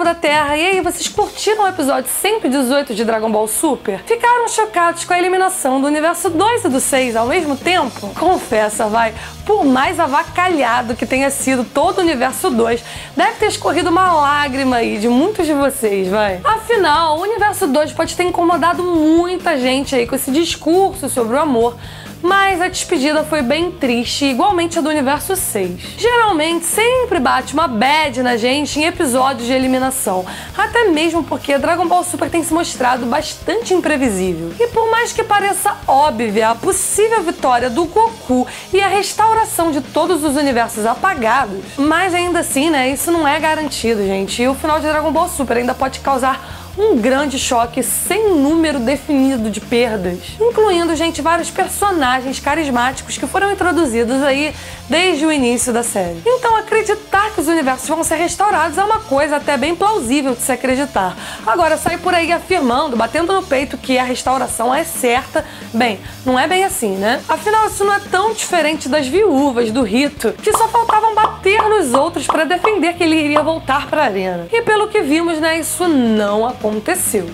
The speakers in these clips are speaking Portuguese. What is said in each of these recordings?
da Terra. E aí, vocês curtiram o episódio 118 de Dragon Ball Super? Ficaram chocados com a eliminação do Universo 2 e do 6 ao mesmo tempo? Confessa, vai, por mais avacalhado que tenha sido todo o Universo 2, deve ter escorrido uma lágrima aí de muitos de vocês, vai. Afinal, o Universo 2 pode ter incomodado muita gente aí com esse discurso sobre o amor, mas a despedida foi bem triste, igualmente a do Universo 6. Geralmente sempre bate uma bad na gente em episódios de eliminação, até mesmo porque Dragon Ball Super tem se mostrado bastante imprevisível. E por mais que pareça óbvia a possível vitória do Goku e a restauração de todos os universos apagados, mas ainda assim, né, isso não é garantido, gente. E o final de Dragon Ball Super ainda pode causar um grande choque sem número definido de perdas, incluindo, gente, vários personagens carismáticos que foram introduzidos aí desde o início da série. Então, acreditar que os universos vão ser restaurados é uma coisa até bem plausível de se acreditar. Agora, sair por aí afirmando, batendo no peito que a restauração é certa, bem, não é bem assim, né? Afinal, isso não é tão diferente das viúvas do rito, que só faltavam bater nos outros para defender que ele iria voltar para a arena. E pelo que vimos, né, isso não aconteceu.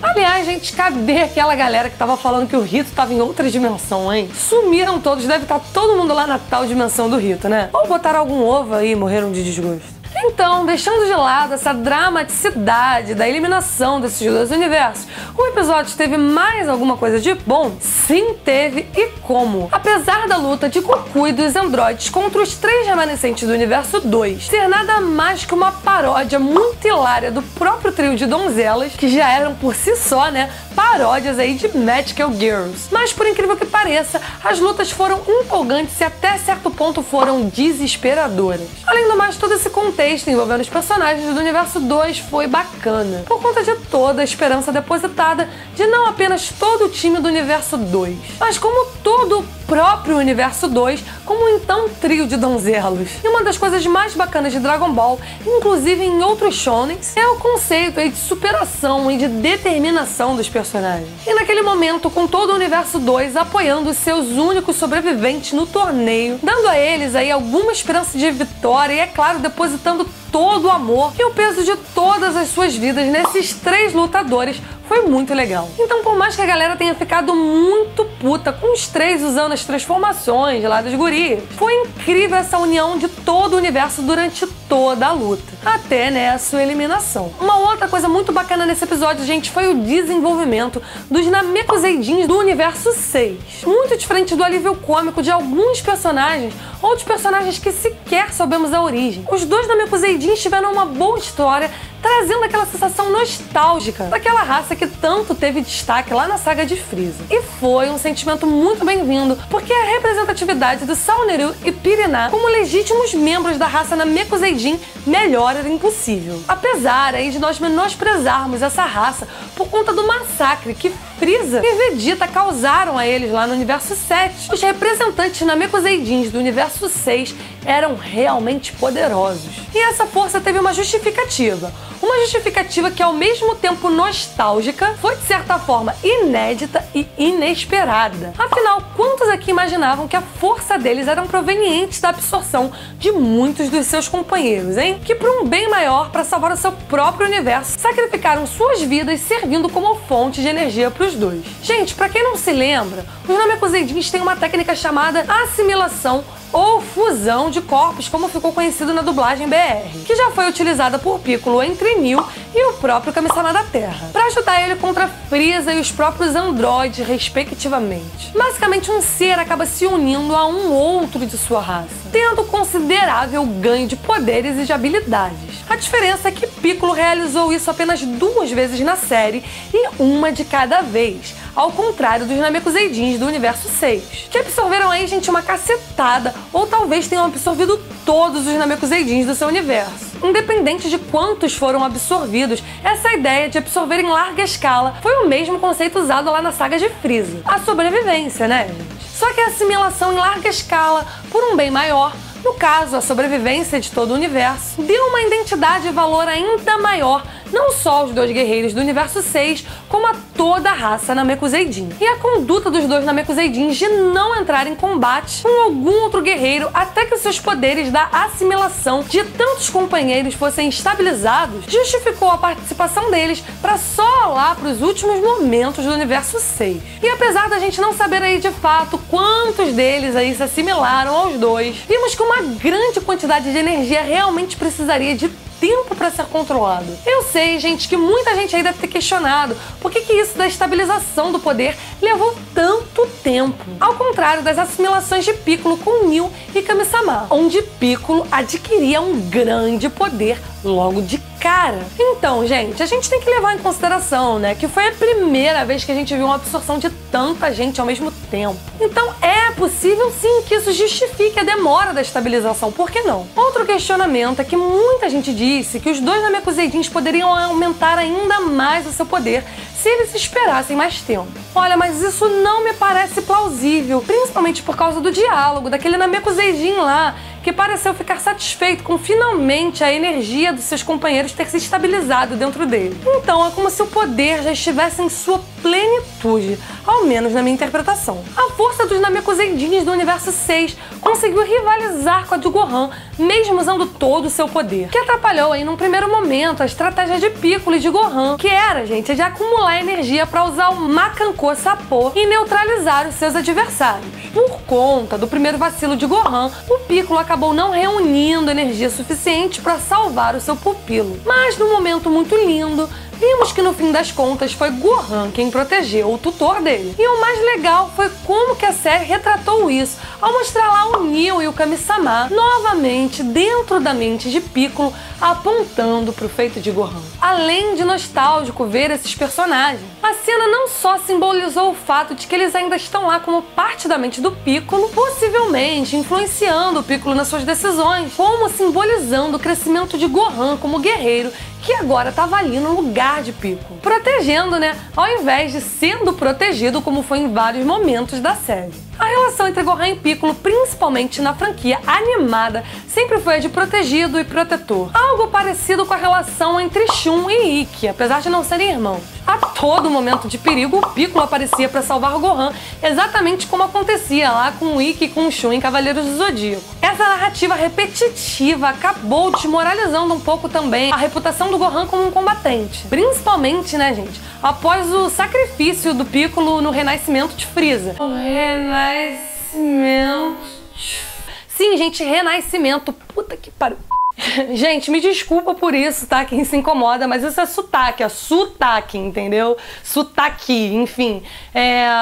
Aliás, gente, cadê aquela galera que tava falando que o Rito tava em outra dimensão, hein? Sumiram todos, deve estar todo mundo lá na tal dimensão do Rito, né? Ou botaram algum ovo aí e morreram de desgosto. Então, deixando de lado essa dramaticidade da eliminação desses dois universos, o episódio teve mais alguma coisa de bom? Sim, teve, e como? Apesar da luta de Goku e dos androides contra os 3 remanescentes do Universo 2 ser nada mais que uma paródia muito hilária do próprio trio de donzelas, que já eram por si só, né, paródias aí de Magical Girls. Mas por incrível que pareça, as lutas foram empolgantes e até certo ponto foram desesperadoras. Além do mais, todo esse contexto envolvendo os personagens do Universo 2 foi bacana, por conta de toda a esperança depositada de não apenas todo o time do Universo 2, mas como todo o próprio Universo 2, como então trio de donzelos. E uma das coisas mais bacanas de Dragon Ball, inclusive em outros shonens, é o conceito aí de superação e de determinação dos personagens. E naquele momento, com todo o Universo 2 apoiando os seus únicos sobreviventes no torneio, dando a eles aí alguma esperança de vitória e, é claro, depositando todo o amor e o peso de todas as suas vidas nesses 3 lutadores, foi muito legal. Então, por mais que a galera tenha ficado muito puta com os 3 usando as transformações lá dos guris, foi incrível essa união de todo o universo durante toda a luta, até, né, a sua eliminação. Uma outra coisa muito bacana nesse episódio, gente, foi o desenvolvimento dos Namekuseidins do Universo 6. Muito diferente do alívio cômico de alguns personagens ou de personagens que sequer soubemos a origem. Os 2 Namekuseidins tiveram uma boa história, trazendo aquela sensação nostálgica daquela raça que tanto teve destaque lá na saga de Frieza. E foi um sentimento muito bem-vindo, porque a representatividade do Salneru e Pirina como legítimos membros da raça Namekuseidin melhor era impossível. Apesar aí de nós menosprezarmos essa raça por conta do massacre que Frieza e Vegeta causaram a eles lá no Universo 7, os representantes Namekuseidins do Universo 6 eram realmente poderosos. E essa força teve uma justificativa. Uma justificativa que, ao mesmo tempo nostálgica, foi de certa forma inédita e inesperada. Afinal, quantos aqui imaginavam que a força deles era proveniente da absorção de muitos dos seus companheiros, hein? Que, por um bem maior, para salvar o seu próprio universo, sacrificaram suas vidas servindo como fonte de energia para os 2. Gente, para quem não se lembra, os Namekuseidins têm uma técnica chamada assimilação ou fusão de corpos, como ficou conhecido na dublagem BR, que já foi utilizada por Piccolo entre Mil e o próprio Kami-sama da Terra, para ajudar ele contra Frieza e os próprios androides, respectivamente. Basicamente, um ser acaba se unindo a um outro de sua raça, tendo considerável ganho de poderes e de habilidades. A diferença é que Piccolo realizou isso apenas 2 vezes na série e uma de cada vez, ao contrário dos Namekuseidins do Universo 6, que absorveram aí, gente, uma cacetada, ou talvez tenham absorvido todos os Namekuseidins do seu universo. Independente de quantos foram absorvidos, essa ideia de absorver em larga escala foi o mesmo conceito usado lá na saga de Frieza. A sobrevivência, né, gente? Só que a assimilação em larga escala, por um bem maior, no caso, a sobrevivência de todo o universo, deu uma identidade e valor ainda maior não só aos dois guerreiros do Universo 6, como a toda a raça Namekuseidin. E a conduta dos dois Namekuseidins de não entrar em combate com algum outro guerreiro até que seus poderes da assimilação de tantos companheiros fossem estabilizados justificou a participação deles para só lá para os últimos momentos do Universo 6. E apesar da gente não saber aí de fato quantos deles aí se assimilaram aos dois, vimos que uma grande quantidade de energia realmente precisaria de tempo para ser controlado. Eu sei, gente, que muita gente aí deve ter questionado por que isso da estabilização do poder levou tanto tempo. Ao contrário das assimilações de Piccolo com Neo e Kami-sama, onde Piccolo adquiria um grande poder logo de cara. Então, gente, a gente tem que levar em consideração, né, que foi a primeira vez que a gente viu uma absorção de tanta gente ao mesmo tempo. Então, é possível sim que isso justifique a demora da estabilização, por que não? Outro questionamento é que muita gente disse que os dois Namekuseidins poderiam aumentar ainda mais o seu poder se eles esperassem mais tempo. Olha, mas isso não me parece plausível, principalmente por causa do diálogo daquele Namekuseidin lá, que pareceu ficar satisfeito com finalmente a energia dos seus companheiros ter se estabilizado dentro dele. Então é como se o poder já estivesse em sua plenitude, ao menos na minha interpretação. A força dos Namekuseidins do Universo 6 conseguiu rivalizar com a de Gohan, mesmo usando todo o seu poder, que atrapalhou aí num primeiro momento a estratégia de Piccolo e de Gohan, que era, gente, de acumular energia para usar o Makanko Sappo e neutralizar os seus adversários. Por conta do primeiro vacilo de Gohan, o Piccolo acabou não reunindo energia suficiente para salvar o seu pupilo. Mas num momento muito lindo, vimos que no fim das contas foi Gohan quem protegeu o tutor dele. E o mais legal foi como que a série retratou isso, ao mostrar lá o Neo e o Kami-sama novamente dentro da mente de Piccolo, apontando para o feito de Gohan. Além de nostálgico ver esses personagens, a cena não só simbolizou o fato de que eles ainda estão lá como parte da mente do Piccolo, possivelmente influenciando o Piccolo nas suas decisões, como simbolizando o crescimento de Gohan como guerreiro, que agora estava ali no lugar de Piccolo, protegendo, né, ao invés de sendo protegido como foi em vários momentos da série. A relação entre Gohan e Piccolo, principalmente na franquia animada, sempre foi a de protegido e protetor. Algo parecido com a relação entre Shun e Ikki, apesar de não serem irmãos. A todo momento de perigo, o Piccolo aparecia para salvar o Gohan, exatamente como acontecia lá com o Ikki e com o Shun em Cavaleiros do Zodíaco. Essa narrativa repetitiva acabou desmoralizando um pouco também a reputação do Gohan como um combatente. Principalmente, né, gente, após o sacrifício do Piccolo no renascimento de Frieza. O renascimento... Sim, gente, renascimento. Puta que pariu. Gente, me desculpa por isso, tá? Quem se incomoda, mas isso é sotaque, entendeu? Sotaque, enfim.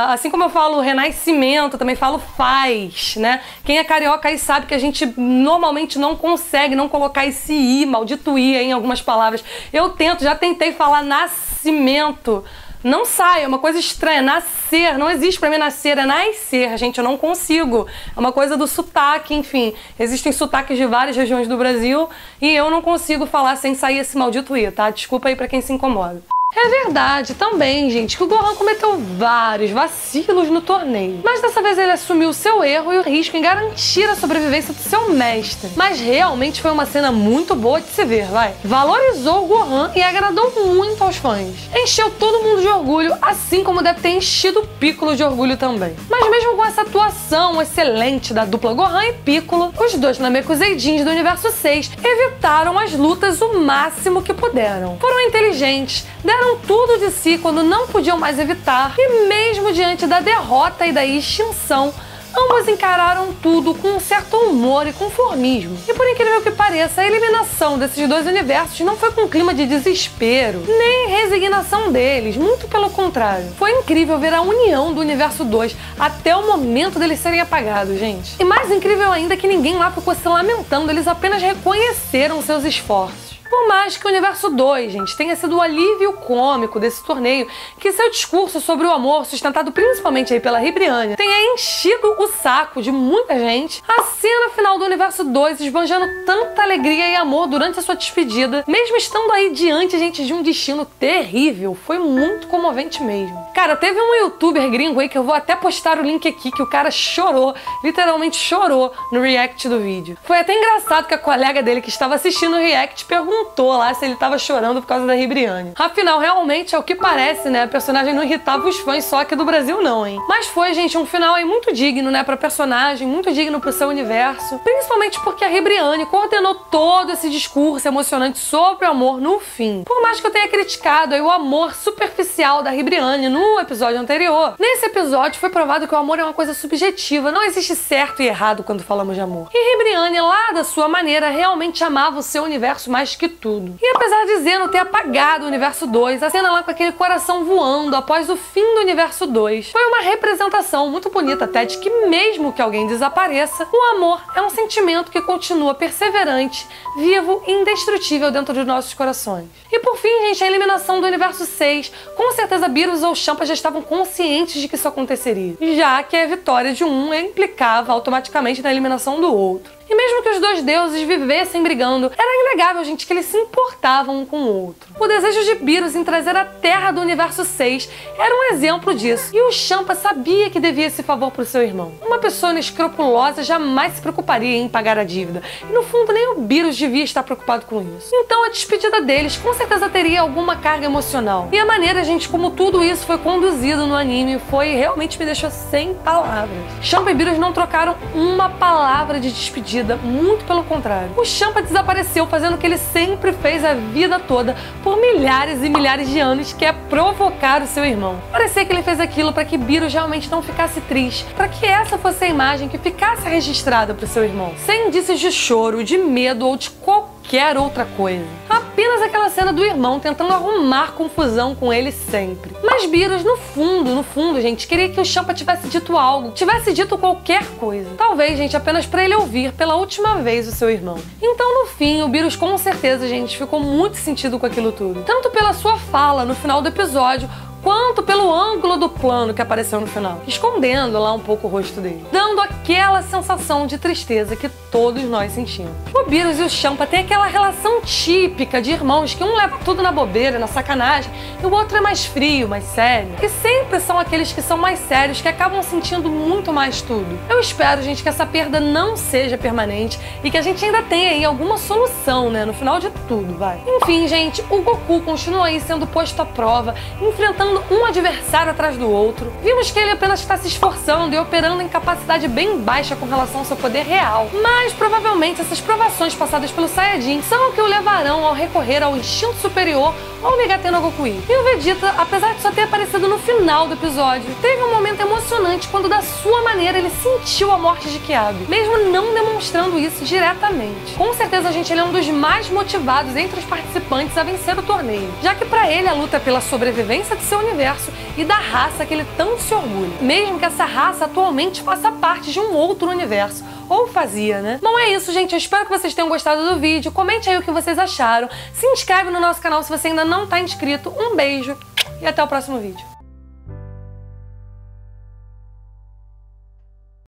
Assim como eu falo renascimento, também falo faz, né? Quem é carioca aí sabe que a gente normalmente não consegue não colocar esse i, maldito i aí em algumas palavras. Eu tento, já tentei falar nascimento. Não sai, é uma coisa estranha, nascer, não existe pra mim nascer, é nascer, gente, eu não consigo. É uma coisa do sotaque, enfim, existem sotaques de várias regiões do Brasil e eu não consigo falar sem sair esse maldito i, tá? Desculpa aí pra quem se incomoda. É verdade também, gente, que o Gohan cometeu vários vacilos no torneio. Mas dessa vez ele assumiu o seu erro e o risco em garantir a sobrevivência do seu mestre. Mas realmente foi uma cena muito boa de se ver, vai. Valorizou o Gohan e agradou muito aos fãs. Encheu todo mundo de orgulho, assim como deve ter enchido o Piccolo de orgulho também. Mas mesmo com essa atuação excelente da dupla Gohan e Piccolo, os dois Namekuseidins do Universo 6 evitaram as lutas o máximo que puderam. Foram inteligentes, deram tudo de si quando não podiam mais evitar, e mesmo diante da derrota e da extinção, ambos encararam tudo com um certo humor e conformismo. E por incrível que pareça, a eliminação desses dois universos não foi com um clima de desespero, nem resignação deles, muito pelo contrário. Foi incrível ver a união do Universo 2 até o momento deles serem apagados, gente. E mais incrível ainda que ninguém lá ficou se lamentando, eles apenas reconheceram seus esforços. Por mais que o Universo 2, gente, tenha sido o alívio cômico desse torneio, que seu discurso sobre o amor, sustentado principalmente aí pela Ribrianne, tenha enchido o saco de muita gente, a cena final do Universo 2 esbanjando tanta alegria e amor durante a sua despedida, mesmo estando aí diante, gente, de um destino terrível, foi muito comovente mesmo. Cara, teve um youtuber gringo aí que eu vou até postar o link aqui, que o cara chorou, literalmente chorou no react do vídeo. Foi até engraçado que a colega dele que estava assistindo o react perguntou perguntou lá se ele tava chorando por causa da Ribriane. Afinal, realmente, ao que parece, né, a personagem não irritava os fãs só aqui do Brasil não, hein? Mas foi, gente, um final aí muito digno, né, pra personagem, muito digno pro seu universo, principalmente porque a Ribriane coordenou todo esse discurso emocionante sobre o amor no fim. Por mais que eu tenha criticado aí o amor superficial da Ribriane no episódio anterior, nesse episódio foi provado que o amor é uma coisa subjetiva, não existe certo e errado quando falamos de amor. E Ribriane, lá da sua maneira, realmente amava o seu universo mais que tudo. E apesar de Zeno ter apagado o universo 2, a cena lá com aquele coração voando após o fim do universo 2 foi uma representação muito bonita até de que mesmo que alguém desapareça, o amor é um sentimento que continua perseverante, vivo e indestrutível dentro de nossos corações. E por fim, gente, a eliminação do universo 6, com certeza Beerus ou Champa já estavam conscientes de que isso aconteceria, já que a vitória de um implicava automaticamente na eliminação do outro. E mesmo que os dois deuses vivessem brigando, era inegável, gente, que eles se importavam um com o outro. O desejo de Beerus em trazer a Terra do Universo 6 era um exemplo disso. E o Champa sabia que devia esse favor pro seu irmão. Uma pessoa inescrupulosa jamais se preocuparia em pagar a dívida. E no fundo, nem o Beerus devia estar preocupado com isso. Então a despedida deles com certeza teria alguma carga emocional. E a maneira, gente, como tudo isso foi conduzido no anime realmente me deixou sem palavras. Champa e Beerus não trocaram uma palavra de despedida. Muito pelo contrário. O Champa desapareceu fazendo o que ele sempre fez a vida toda por milhares e milhares de anos, que é provocar o seu irmão. Parecia que ele fez aquilo para que Beerus realmente não ficasse triste, para que essa fosse a imagem que ficasse registrada para o seu irmão, sem indícios de choro, de medo ou de qualquer outra coisa. Apenas aquela cena do irmão tentando arrumar confusão com ele sempre. Mas Beerus, no fundo, gente, queria que o Champa tivesse dito algo, tivesse dito qualquer coisa. Talvez, gente, apenas pra ele ouvir pela última vez o seu irmão. Então, no fim, o Beerus com certeza, gente, ficou muito sentido com aquilo tudo. Tanto pela sua fala no final do episódio, quanto pelo ângulo do plano que apareceu no final, escondendo lá um pouco o rosto dele, dando aquela sensação de tristeza que todos nós sentimos. O Beerus e o Champa têm aquela relação típica de irmãos que um leva tudo na bobeira, na sacanagem, e o outro é mais frio, mais sério. E sempre são aqueles que são mais sérios que acabam sentindo muito mais tudo. Eu espero, gente, que essa perda não seja permanente e que a gente ainda tenha aí alguma solução, né, no final de tudo, vai. Enfim, gente, o Goku continua aí sendo posto à prova, enfrentando um adversário atrás do outro. Vimos que ele apenas está se esforçando e operando em capacidade bem baixa com relação ao seu poder real. Mas provavelmente essas provações passadas pelo Saiyajin são o que o levarão ao recorrer ao instinto superior ou Megaten no Goku. E o Vegeta, apesar de só ter aparecido no final do episódio, teve um momento emocionante quando da sua maneira ele sentiu a morte de Kiabe, mesmo não demonstrando isso diretamente. Com certeza, gente, ele é um dos mais motivados entre os participantes a vencer o torneio, já que pra ele a luta é pela sobrevivência de seu universo e da raça que ele tanto se orgulha, mesmo que essa raça atualmente faça parte de um outro universo, ou fazia, né? Bom, é isso, gente, eu espero que vocês tenham gostado do vídeo, comente aí o que vocês acharam, se inscreve no nosso canal se você ainda não tá inscrito, um beijo e até o próximo vídeo.